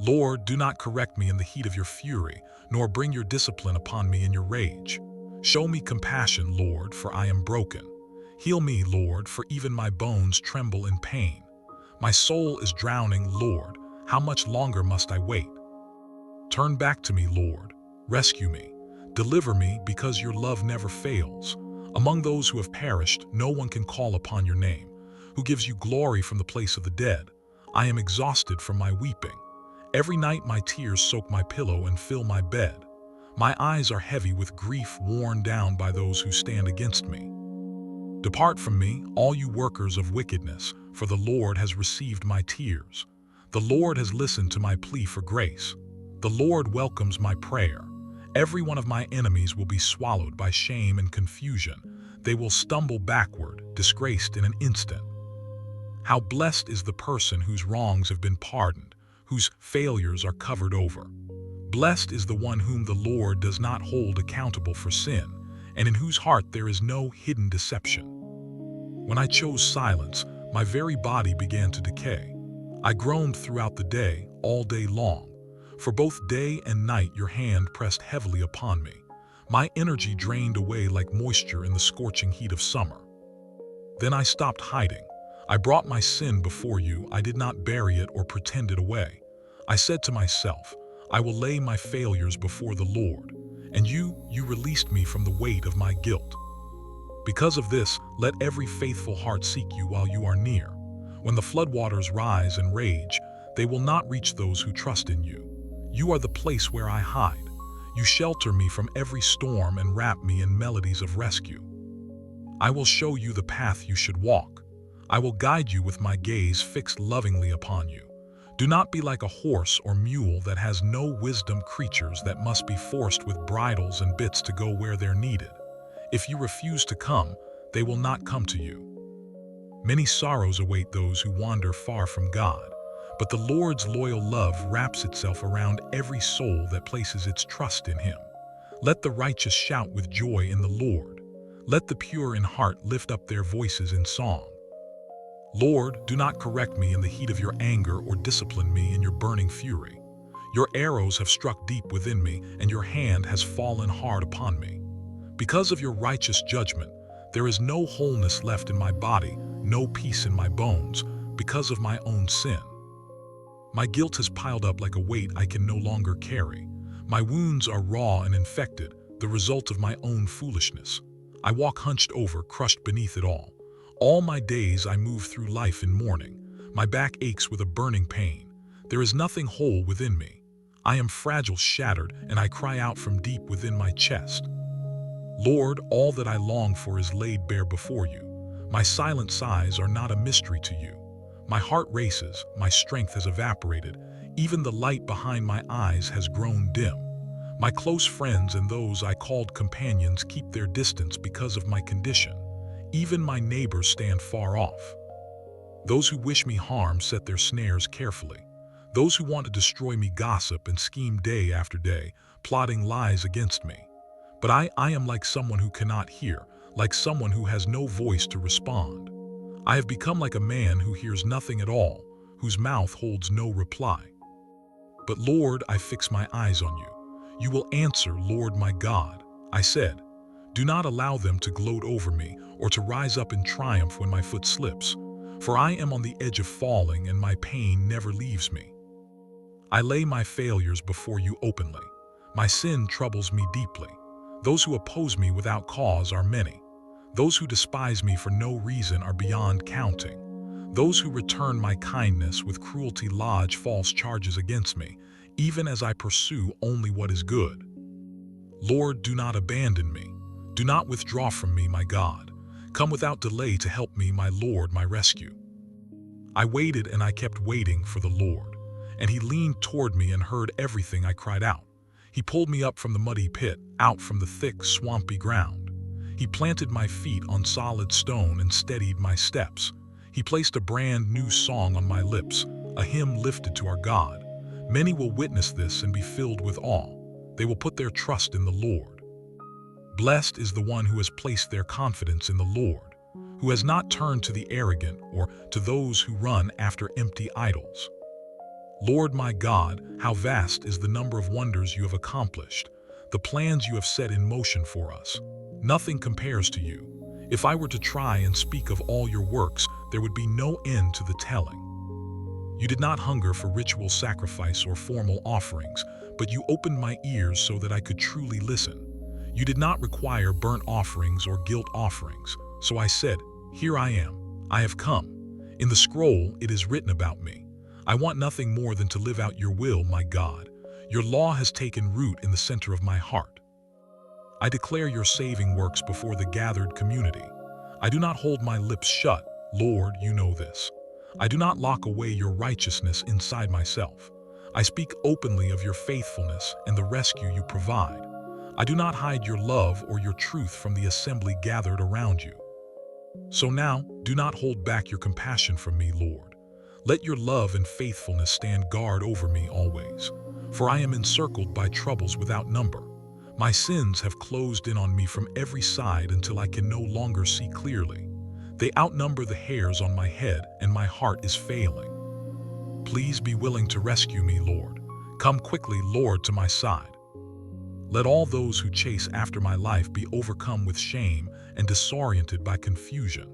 Lord, do not correct me in the heat of your fury, nor bring your discipline upon me in your rage. Show me compassion, Lord, for I am broken. Heal me, Lord, for even my bones tremble in pain. My soul is drowning, Lord. How much longer must I wait? Turn back to me, Lord. Rescue me. Deliver me, because your love never fails. Among those who have perished, no one can call upon your name, who gives you glory from the place of the dead. I am exhausted from my weeping. Every night my tears soak my pillow and fill my bed. My eyes are heavy with grief, worn down by those who stand against me. Depart from me, all you workers of wickedness, for the Lord has received my tears. The Lord has listened to my plea for grace. The Lord welcomes my prayer. Every one of my enemies will be swallowed by shame and confusion. They will stumble backward, disgraced in an instant. How blessed is the person whose wrongs have been pardoned, whose failures are covered over. Blessed is the one whom the Lord does not hold accountable for sin, and in whose heart there is no hidden deception. When I chose silence, my very body began to decay. I groaned throughout the day, all day long. For both day and night your hand pressed heavily upon me. My energy drained away like moisture in the scorching heat of summer. Then I stopped hiding. I brought my sin before you. I did not bury it or pretend it away. I said to myself, I will lay my failures before the Lord, and you released me from the weight of my guilt. Because of this, let every faithful heart seek you while you are near. When the floodwaters rise and rage, they will not reach those who trust in you. You are the place where I hide. You shelter me from every storm and wrap me in melodies of rescue. I will show you the path you should walk. I will guide you with my gaze fixed lovingly upon you. Do not be like a horse or mule that has no wisdom, creatures that must be forced with bridles and bits to go where they're needed. If you refuse to come, they will not come to you. Many sorrows await those who wander far from God, but the Lord's loyal love wraps itself around every soul that places its trust in Him. Let the righteous shout with joy in the Lord. Let the pure in heart lift up their voices in song. Lord, do not correct me in the heat of your anger or discipline me in your burning fury. Your arrows have struck deep within me, and your hand has fallen hard upon me. Because of your righteous judgment, there is no wholeness left in my body, no peace in my bones, because of my own sin. My guilt has piled up like a weight I can no longer carry. My wounds are raw and infected, the result of my own foolishness. I walk hunched over, crushed beneath it all. All my days I move through life in mourning. My back aches with a burning pain. There is nothing whole within me. I am fragile, shattered, and I cry out from deep within my chest. Lord, all that I long for is laid bare before you. My silent sighs are not a mystery to you. My heart races, my strength has evaporated. Even the light behind my eyes has grown dim. My close friends and those I called companions keep their distance because of my condition. Even my neighbors stand far off. Those who wish me harm set their snares carefully. Those who want to destroy me gossip and scheme day after day, plotting lies against me. But I am like someone who cannot hear, like someone who has no voice to respond. I have become like a man who hears nothing at all, whose mouth holds no reply. But Lord, I fix my eyes on you. You will answer, Lord my God. I said, do not allow them to gloat over me or to rise up in triumph when my foot slips, for I am on the edge of falling and my pain never leaves me. I lay my failures before you openly. My sin troubles me deeply. Those who oppose me without cause are many. Those who despise me for no reason are beyond counting. Those who return my kindness with cruelty lodge false charges against me, even as I pursue only what is good. Lord, do not abandon me. Do not withdraw from me, my God. Come without delay to help me, my Lord, my rescue. I waited and I kept waiting for the Lord, and He leaned toward me and heard everything I cried out. He pulled me up from the muddy pit, out from the thick, swampy ground. He planted my feet on solid stone and steadied my steps. He placed a brand new song on my lips, a hymn lifted to our God. Many will witness this and be filled with awe. They will put their trust in the Lord. Blessed is the one who has placed their confidence in the Lord, who has not turned to the arrogant or to those who run after empty idols. Lord my God, how vast is the number of wonders you have accomplished, the plans you have set in motion for us. Nothing compares to you. If I were to try and speak of all your works, there would be no end to the telling. You did not hunger for ritual sacrifice or formal offerings, but you opened my ears so that I could truly listen. You did not require burnt offerings or guilt offerings, so I said, "Here I am. I have come." In the scroll it is written about me. I want nothing more than to live out your will, my God. Your law has taken root in the center of my heart. I declare your saving works before the gathered community. I do not hold my lips shut, Lord, you know this. I do not lock away your righteousness inside myself. I speak openly of your faithfulness and the rescue you provide. I do not hide your love or your truth from the assembly gathered around you. So now, do not hold back your compassion from me, Lord. Let your love and faithfulness stand guard over me always, for I am encircled by troubles without number. My sins have closed in on me from every side until I can no longer see clearly. They outnumber the hairs on my head, and my heart is failing. Please be willing to rescue me, Lord. Come quickly, Lord, to my side. Let all those who chase after my life be overcome with shame and disoriented by confusion.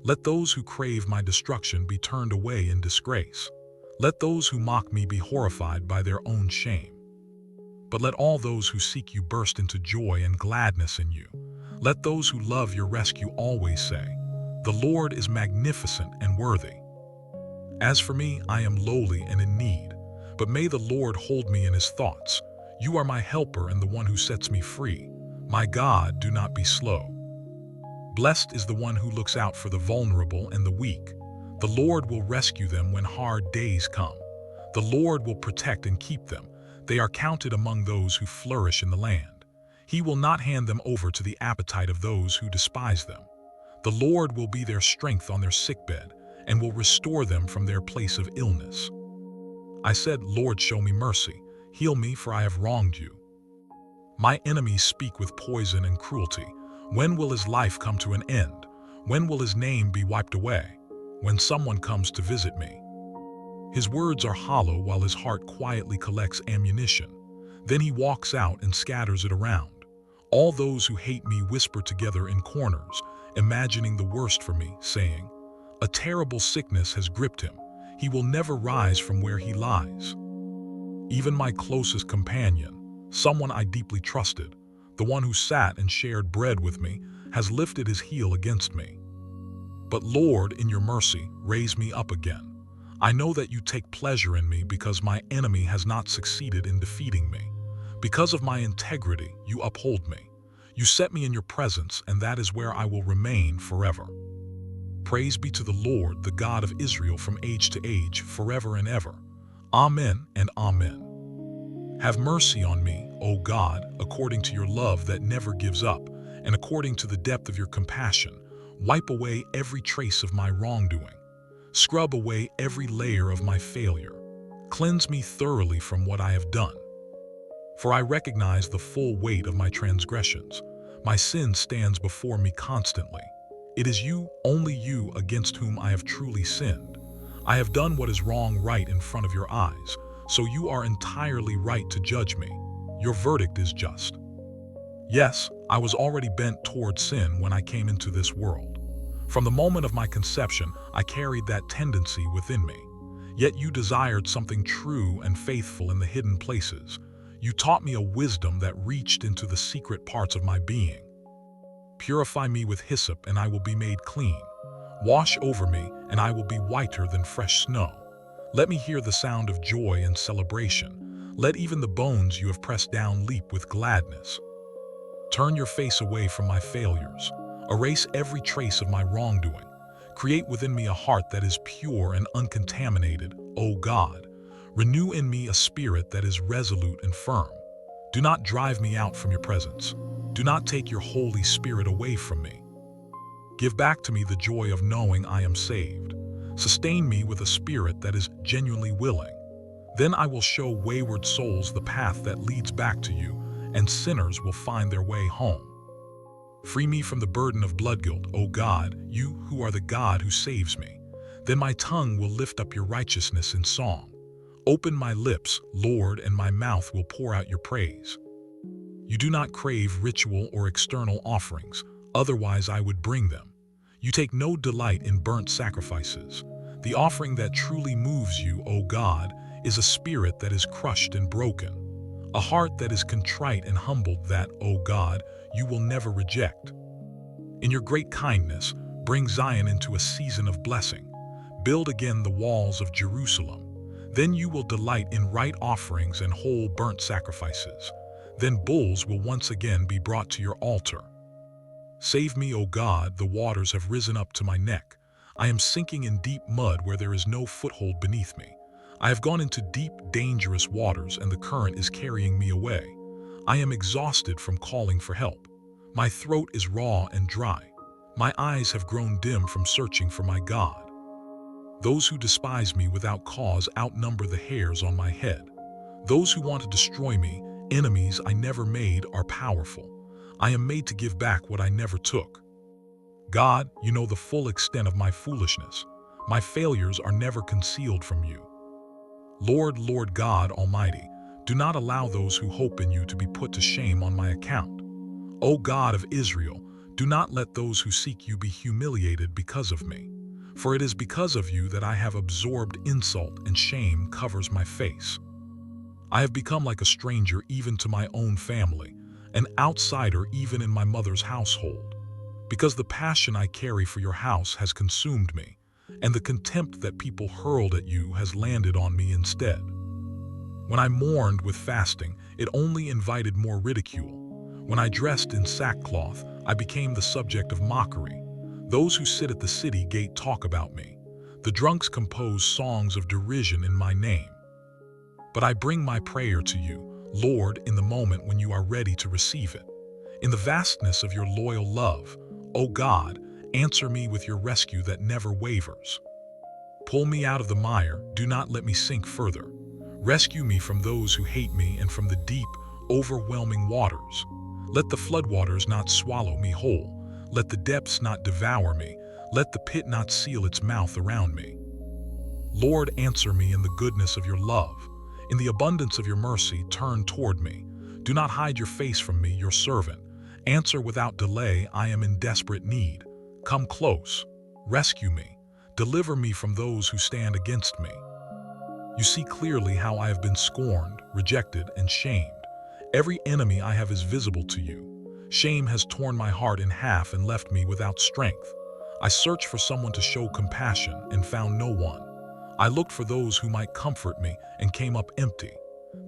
Let those who crave my destruction be turned away in disgrace. Let those who mock me be horrified by their own shame. But let all those who seek you burst into joy and gladness in you. Let those who love your rescue always say, "The Lord is magnificent and worthy." As for me, I am lowly and in need, but may the Lord hold me in his thoughts. You are my helper and the one who sets me free. My God, do not be slow. Blessed is the one who looks out for the vulnerable and the weak. The Lord will rescue them when hard days come. The Lord will protect and keep them. They are counted among those who flourish in the land. He will not hand them over to the appetite of those who despise them. The Lord will be their strength on their sickbed and will restore them from their place of illness. I said, "Lord, show me mercy. Heal me, for I have wronged you." My enemies speak with poison and cruelty. When will his life come to an end? When will his name be wiped away? When someone comes to visit me. His words are hollow while his heart quietly collects ammunition. Then he walks out and scatters it around. All those who hate me whisper together in corners, imagining the worst for me, saying, "A terrible sickness has gripped him. He will never rise from where he lies." Even my closest companion, someone I deeply trusted, the one who sat and shared bread with me, has lifted his heel against me. But Lord, in your mercy, raise me up again. I know that you take pleasure in me because my enemy has not succeeded in defeating me. Because of my integrity, you uphold me. You set me in your presence, and that is where I will remain forever. Praise be to the Lord, the God of Israel, from age to age, forever and ever. Amen and amen. Have mercy on me, O God, according to your love that never gives up, and according to the depth of your compassion. Wipe away every trace of my wrongdoing. Scrub away every layer of my failure. Cleanse me thoroughly from what I have done. For I recognize the full weight of my transgressions. My sin stands before me constantly. It is you, only you, against whom I have truly sinned. I have done what is wrong right in front of your eyes, so you are entirely right to judge me. Your verdict is just. Yes, I was already bent toward sin when I came into this world. From the moment of my conception, I carried that tendency within me. Yet you desired something true and faithful in the hidden places. You taught me a wisdom that reached into the secret parts of my being. Purify me with hyssop, and I will be made clean. Wash over me, and I will be whiter than fresh snow. Let me hear the sound of joy and celebration. Let even the bones you have pressed down leap with gladness. Turn your face away from my failures. Erase every trace of my wrongdoing. Create within me a heart that is pure and uncontaminated, O God. Renew in me a spirit that is resolute and firm. Do not drive me out from your presence. Do not take your Holy Spirit away from me. Give back to me the joy of knowing I am saved. Sustain me with a spirit that is genuinely willing. Then I will show wayward souls the path that leads back to you, and sinners will find their way home. Free me from the burden of blood guilt, O God, you who are the God who saves me. Then my tongue will lift up your righteousness in song. Open my lips, Lord, and my mouth will pour out your praise. You do not crave ritual or external offerings, otherwise I would bring them. You take no delight in burnt sacrifices. The offering that truly moves you, O God, is a spirit that is crushed and broken, a heart that is contrite and humbled that, O God, you will never reject. In your great kindness, bring Zion into a season of blessing. Build again the walls of Jerusalem. Then you will delight in right offerings and whole burnt sacrifices. Then bulls will once again be brought to your altar. Save me, O God, the waters have risen up to my neck. I am sinking in deep mud where there is no foothold beneath me. I have gone into deep, dangerous waters, and the current is carrying me away. I am exhausted from calling for help. My throat is raw and dry. My eyes have grown dim from searching for my God. Those who despise me without cause outnumber the hairs on my head. Those who want to destroy me, enemies I never made, are powerful. I am made to give back what I never took. God, you know the full extent of my foolishness. My failures are never concealed from you. Lord, Lord God Almighty, do not allow those who hope in you to be put to shame on my account. O God of Israel, do not let those who seek you be humiliated because of me. For it is because of you that I have absorbed insult, and shame covers my face. I have become like a stranger even to my own family, an outsider even in my mother's household, because the passion I carry for your house has consumed me, and the contempt that people hurled at you has landed on me instead. When I mourned with fasting, it only invited more ridicule. When I dressed in sackcloth, I became the subject of mockery. Those who sit at the city gate talk about me. The drunks compose songs of derision in my name. But I bring my prayer to you, Lord, in the moment when you are ready to receive it. In the vastness of your loyal love, O God, answer me with your rescue that never wavers. Pull me out of the mire, do not let me sink further. Rescue me from those who hate me and from the deep, overwhelming waters. Let the floodwaters not swallow me whole. Let the depths not devour me. Let the pit not seal its mouth around me. Lord, answer me in the goodness of your love. In the abundance of your mercy, turn toward me. Do not hide your face from me, your servant. Answer without delay, I am in desperate need. Come close. Rescue me. Deliver me from those who stand against me. You see clearly how I have been scorned, rejected, and shamed. Every enemy I have is visible to you. Shame has torn my heart in half and left me without strength. I searched for someone to show compassion and found no one. I looked for those who might comfort me and came up empty.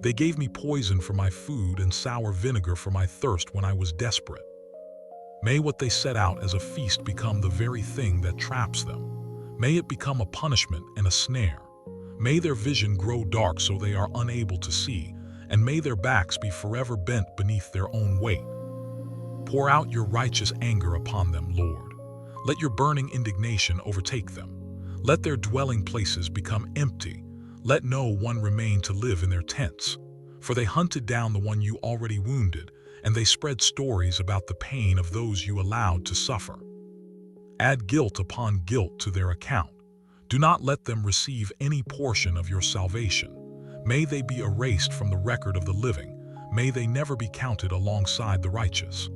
They gave me poison for my food and sour vinegar for my thirst when I was desperate. May what they set out as a feast become the very thing that traps them. May it become a punishment and a snare. May their vision grow dark so they are unable to see, and may their backs be forever bent beneath their own weight. Pour out your righteous anger upon them, Lord. Let your burning indignation overtake them. Let their dwelling places become empty. Let no one remain to live in their tents. For they hunted down the one you already wounded, and they spread stories about the pain of those you allowed to suffer. Add guilt upon guilt to their account. Do not let them receive any portion of your salvation. May they be erased from the record of the living. May they never be counted alongside the righteous.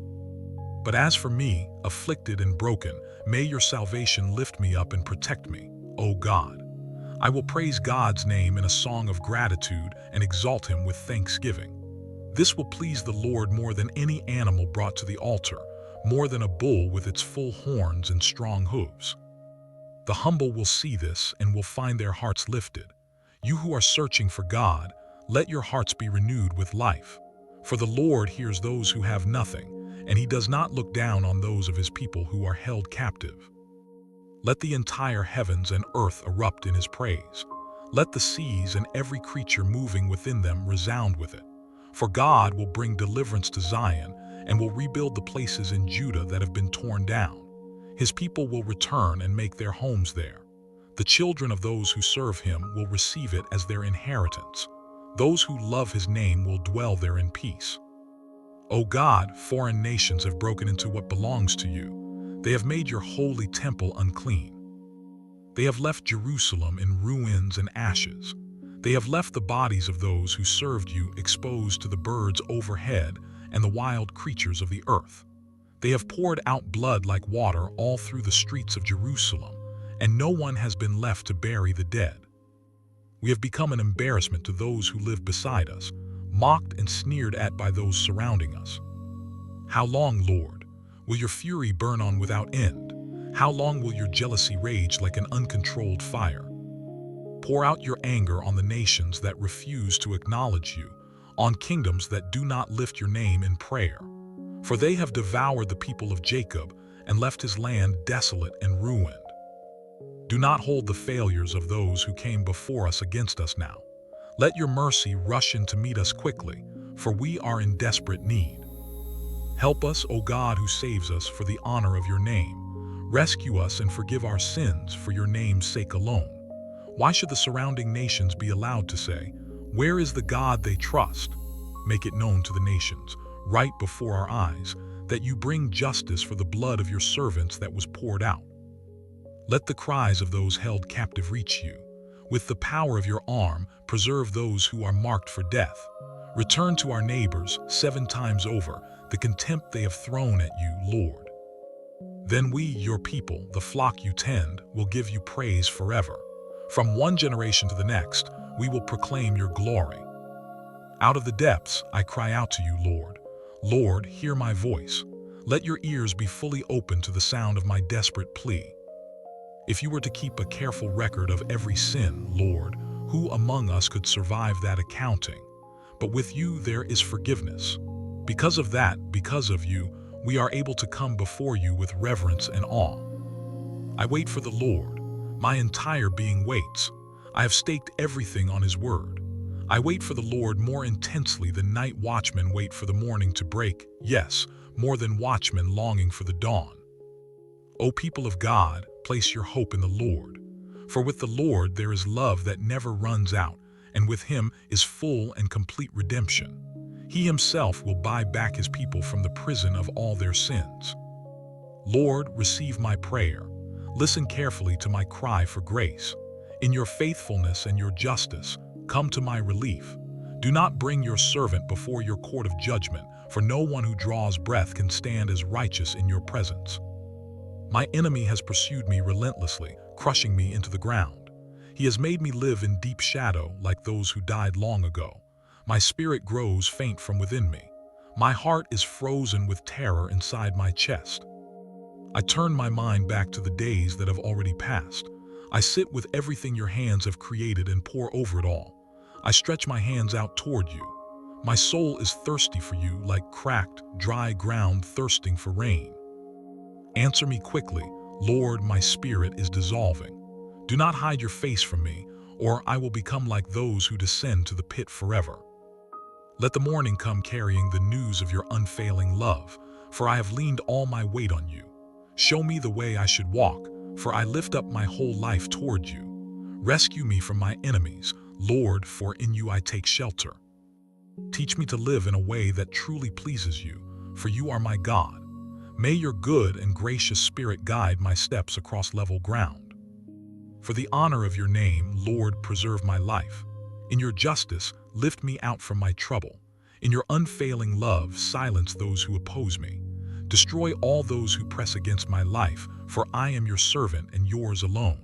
But as for me, afflicted and broken, may your salvation lift me up and protect me, O God. I will praise God's name in a song of gratitude and exalt him with thanksgiving. This will please the Lord more than any animal brought to the altar, more than a bull with its full horns and strong hooves. The humble will see this and will find their hearts lifted. You who are searching for God, let your hearts be renewed with life. For the Lord hears those who have nothing, and he does not look down on those of his people who are held captive. Let the entire heavens and earth erupt in his praise. Let the seas and every creature moving within them resound with it. For God will bring deliverance to Zion and will rebuild the places in Judah that have been torn down. His people will return and make their homes there. The children of those who serve him will receive it as their inheritance. Those who love his name will dwell there in peace. O God, foreign nations have broken into what belongs to you. They have made your holy temple unclean. They have left Jerusalem in ruins and ashes. They have left the bodies of those who served you exposed to the birds overhead and the wild creatures of the earth. They have poured out blood like water all through the streets of Jerusalem, and no one has been left to bury the dead. We have become an embarrassment to those who live beside us, mocked and sneered at by those surrounding us. How long, Lord, will your fury burn on without end? How long will your jealousy rage like an uncontrolled fire? Pour out your anger on the nations that refuse to acknowledge you, on kingdoms that do not lift your name in prayer. For they have devoured the people of Jacob and left his land desolate and ruined. Do not hold the failures of those who came before us against us now. Let your mercy rush in to meet us quickly, for we are in desperate need. Help us, O God who saves us, for the honor of your name. Rescue us and forgive our sins for your name's sake alone. Why should the surrounding nations be allowed to say, "Where is the God they trust?" Make it known to the nations, right before our eyes, that you bring justice for the blood of your servants that was poured out. Let the cries of those held captive reach you. With the power of your arm, preserve those who are marked for death. Return to our neighbors 7 times over the contempt they have thrown at you, Lord. Then we, your people, the flock you tend, will give you praise forever. From one generation to the next, we will proclaim your glory. Out of the depths, I cry out to you, Lord. Lord, hear my voice. Let your ears be fully open to the sound of my desperate plea. If you were to keep a careful record of every sin, Lord, who among us could survive that accounting? But with you there is forgiveness. Because of that, because of you, we are able to come before you with reverence and awe. I wait for the Lord. My entire being waits. I have staked everything on his word. I wait for the Lord more intensely than night watchmen wait for the morning to break, yes, more than watchmen longing for the dawn. O people of God, place your hope in the Lord. For with the Lord there is love that never runs out, and with him is full and complete redemption. He himself will buy back his people from the prison of all their sins. Lord, receive my prayer. Listen carefully to my cry for grace. In your faithfulness and your justice, come to my relief. Do not bring your servant before your court of judgment, for no one who draws breath can stand as righteous in your presence. My enemy has pursued me relentlessly, crushing me into the ground. He has made me live in deep shadow like those who died long ago. My spirit grows faint from within me. My heart is frozen with terror inside my chest. I turn my mind back to the days that have already passed. I sit with everything your hands have created and pore over it all. I stretch my hands out toward you. My soul is thirsty for you like cracked, dry ground thirsting for rain. Answer me quickly, Lord, my spirit is dissolving. Do not hide your face from me, or I will become like those who descend to the pit forever. Let the morning come carrying the news of your unfailing love, for I have leaned all my weight on you. Show me the way I should walk, for I lift up my whole life toward you. Rescue me from my enemies, Lord, for in you I take shelter. Teach me to live in a way that truly pleases you, for you are my God. May your good and gracious spirit guide my steps across level ground. For the honor of your name, Lord, preserve my life. In your justice, lift me out from my trouble. In your unfailing love, silence those who oppose me. Destroy all those who press against my life, for I am your servant and yours alone.